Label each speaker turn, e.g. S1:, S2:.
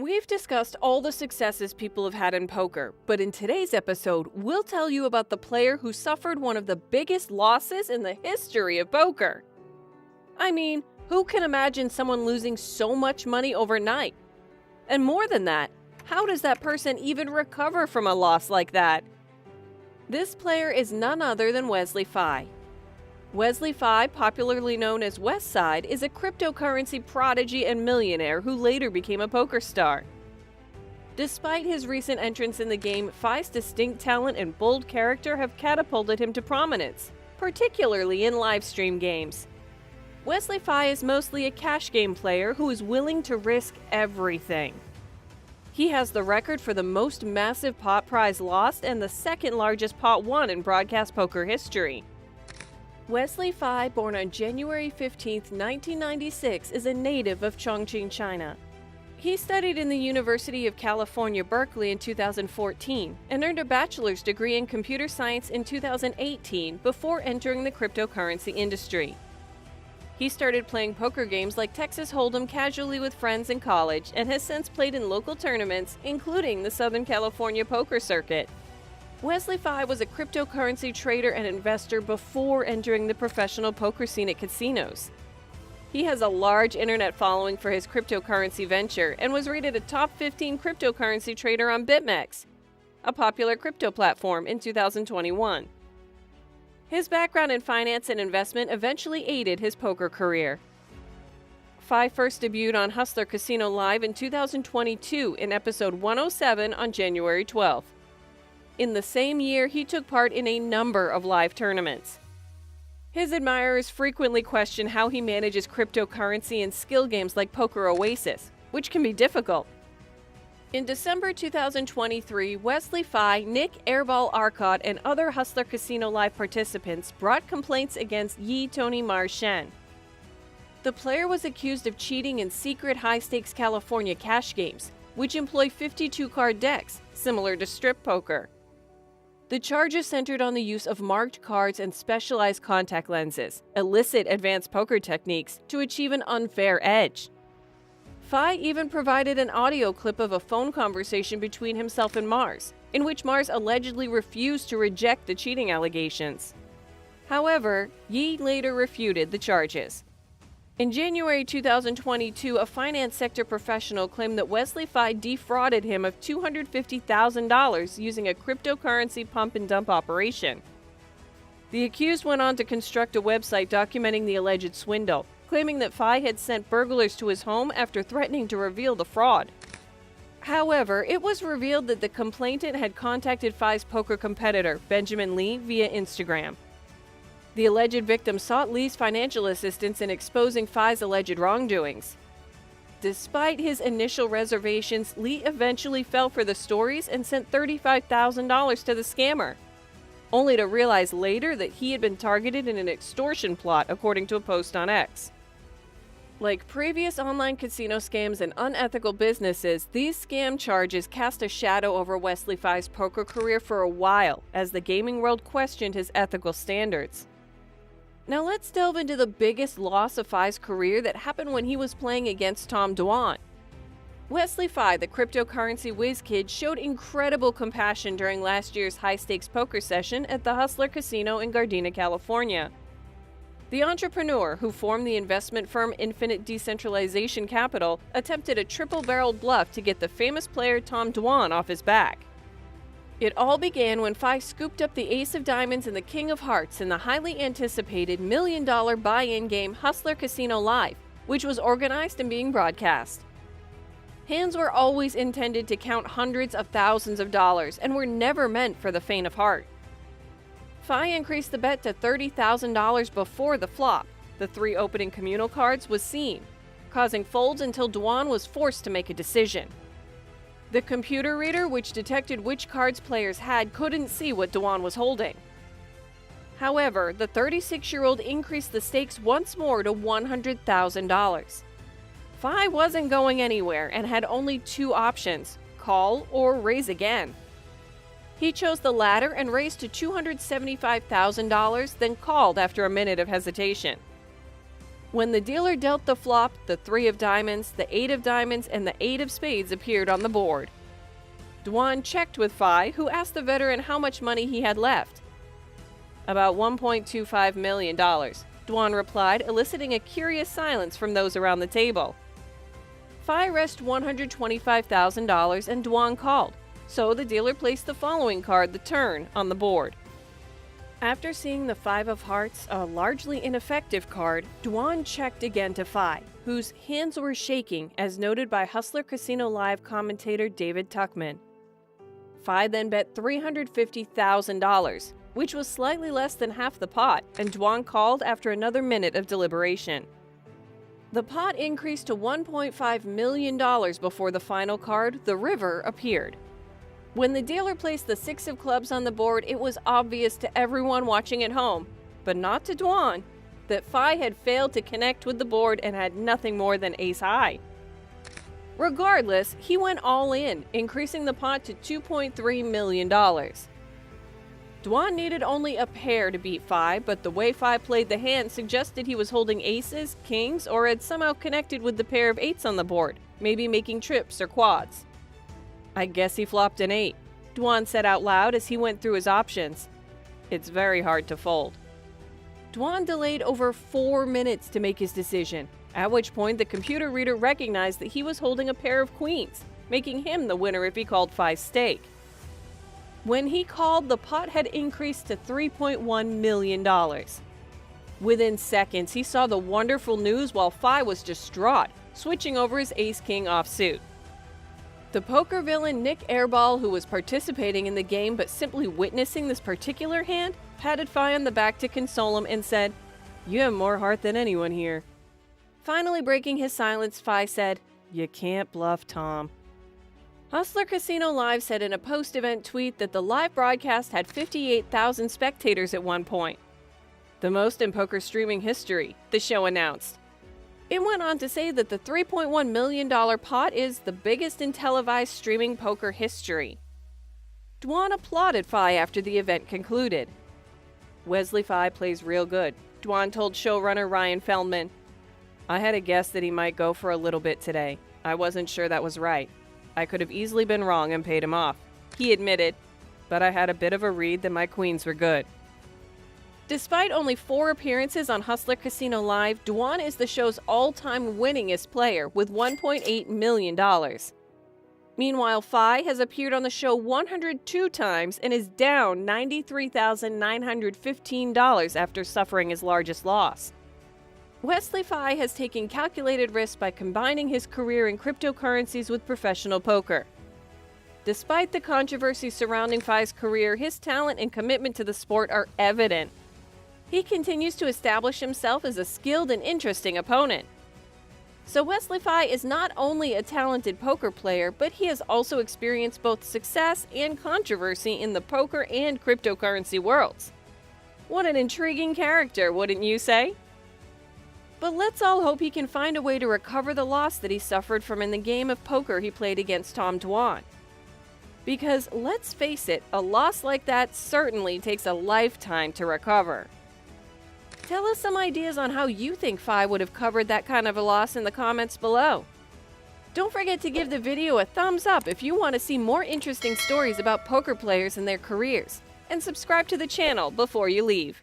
S1: We've discussed all the successes people have had in poker, but in today's episode, we'll tell you about the player who suffered one of the biggest losses in the history of poker. I mean, who can imagine someone losing so much money overnight? And more than that, how does that person even recover from a loss like that? This player is none other than Wesley Fye. Wesley Fye, popularly known as Westside, is a cryptocurrency prodigy and millionaire who later became a poker star. Despite his recent entrance in the game, Fye's distinct talent and bold character have catapulted him to prominence, particularly in live stream games. Wesley Fye is mostly a cash game player who is willing to risk everything. He has the record for the most massive pot prize lost and the second largest pot won in broadcast poker history. Wesley Fye, born on January 15, 1996, is a native of Chongqing, China. He studied in the University of California, Berkeley in 2014 and earned a bachelor's degree in computer science in 2018 before entering the cryptocurrency industry. He started playing poker games like Texas Hold'em casually with friends in college and has since played in local tournaments, including the Southern California Poker Circuit. Wesley Fye was a cryptocurrency trader and investor before entering the professional poker scene at casinos. He has a large internet following for his cryptocurrency venture and was rated a top 15 cryptocurrency trader on BitMEX, a popular crypto platform, in 2021. His background in finance and investment eventually aided his poker career. Fye first debuted on Hustler Casino Live in 2022 in episode 107 on January 12th. In the same year, he took part in a number of live tournaments. His admirers frequently question how he manages cryptocurrency and skill games like Poker Oasis, which can be difficult. In December 2023, Wesley Fye, Nick Airball Arcot, and other Hustler Casino Live participants brought complaints against Yi Tony Mars Shen. The player was accused of cheating in secret high-stakes California cash games, which employ 52-card decks, similar to strip poker. The charges centered on the use of marked cards and specialized contact lenses, illicit advanced poker techniques, to achieve an unfair edge. Fye even provided an audio clip of a phone conversation between himself and Mars, in which Mars allegedly refused to reject the cheating allegations. However, Yi later refuted the charges. In January 2022, a finance sector professional claimed that Wesley Fye defrauded him of $250,000 using a cryptocurrency pump-and-dump operation. The accused went on to construct a website documenting the alleged swindle, claiming that Fye had sent burglars to his home after threatening to reveal the fraud. However, it was revealed that the complainant had contacted Fye's poker competitor, Benjamin Lee, via Instagram. The alleged victim sought Lee's financial assistance in exposing Fye's alleged wrongdoings. Despite his initial reservations, Lee eventually fell for the stories and sent $35,000 to the scammer, only to realize later that he had been targeted in an extortion plot, according to a post on X. Like previous online casino scams and unethical businesses, these scam charges cast a shadow over Wesley Fye's poker career for a while, as the gaming world questioned his ethical standards. Now let's delve into the biggest loss of Fye's career that happened when he was playing against Tom Dwan. Wesley Fye, the cryptocurrency whiz kid, showed incredible compassion during last year's high-stakes poker session at the Hustler Casino in Gardena, California. The entrepreneur, who formed the investment firm Infinite Decentralization Capital, attempted a triple-barreled bluff to get the famous player Tom Dwan off his back. It all began when Fye scooped up the Ace of Diamonds and the King of Hearts in the highly anticipated million-dollar buy-in game Hustler Casino Live, which was organized and being broadcast. Hands were always intended to count hundreds of thousands of dollars and were never meant for the faint of heart. Fye increased the bet to $30,000 before the flop. The 3 opening communal cards was seen, causing folds until Dwan was forced to make a decision. The computer reader, which detected which cards players had, couldn't see what Dwan was holding. However, the 36-year-old increased the stakes once more to $100,000. Fye wasn't going anywhere and had only 2 options: call or raise again. He chose the latter and raised to $275,000, then called after a minute of hesitation. When the dealer dealt the flop, the 3 of diamonds, the 8 of diamonds, and the 8 of spades appeared on the board. Dwan checked with Phi, who asked the veteran how much money he had left. "About $1.25 million, Dwan replied, eliciting a curious silence from those around the table. Phi risked $125,000 and Dwan called, so the dealer placed the following card, the turn, on the board. After seeing the 5 of hearts, a largely ineffective card, Dwan checked again to Phi, whose hands were shaking, as noted by Hustler Casino Live commentator David Tuckman. Phi then bet $350,000, which was slightly less than half the pot, and Dwan called after another minute of deliberation. The pot increased to $1.5 million before the final card, the river, appeared. When the dealer placed the 6 of clubs on the board, it was obvious to everyone watching at home, but not to Dwan, that Phi had failed to connect with the board and had nothing more than ace high. Regardless, he went all in, increasing the pot to $2.3 million. Dwan needed only a pair to beat Phi, but the way Phi played the hand suggested he was holding aces, kings, or had somehow connected with the pair of 8s on the board, maybe making trips or quads. "I guess he flopped an 8, Dwan said out loud as he went through his options. "It's very hard to fold." Dwan delayed over 4 minutes to make his decision, at which point the computer reader recognized that he was holding a pair of queens, making him the winner if he called Phi's stake. When he called, the pot had increased to $3.1 million. Within seconds, he saw the wonderful news while Phi was distraught, switching over his ace-king offsuit. The poker villain Nick Airball, who was participating in the game but simply witnessing this particular hand, patted Phi on the back to console him and said, "You have more heart than anyone here." Finally breaking his silence, Phi said, "You can't bluff, Tom." Hustler Casino Live said in a post-event tweet that the live broadcast had 58,000 spectators at one point. "The most in poker streaming history," the show announced. It went on to say that the $3.1 million pot is the biggest in televised streaming poker history. Dwan applauded Phi after the event concluded. "Wesley Phi plays real good," Dwan told showrunner Ryan Feldman. "I had a guess that he might go for a little bit today. I wasn't sure that was right. I could have easily been wrong and paid him off," he admitted, "but I had a bit of a read that my queens were good." Despite only 4 appearances on Hustler Casino Live, Dwan is the show's all-time winningest player with $1.8 million. Meanwhile, Phi has appeared on the show 102 times and is down $93,915 after suffering his largest loss. Wesley Phi has taken calculated risks by combining his career in cryptocurrencies with professional poker. Despite the controversy surrounding Phi's career, his talent and commitment to the sport are evident. He continues to establish himself as a skilled and interesting opponent. So Wesley Phi is not only a talented poker player, but he has also experienced both success and controversy in the poker and cryptocurrency worlds. What an intriguing character, wouldn't you say? But let's all hope he can find a way to recover the loss that he suffered from in the game of poker he played against Tom Dwan. Because let's face it, a loss like that certainly takes a lifetime to recover. Tell us some ideas on how you think Phi would have covered that kind of a loss in the comments below. Don't forget to give the video a thumbs up if you want to see more interesting stories about poker players and their careers, and subscribe to the channel before you leave.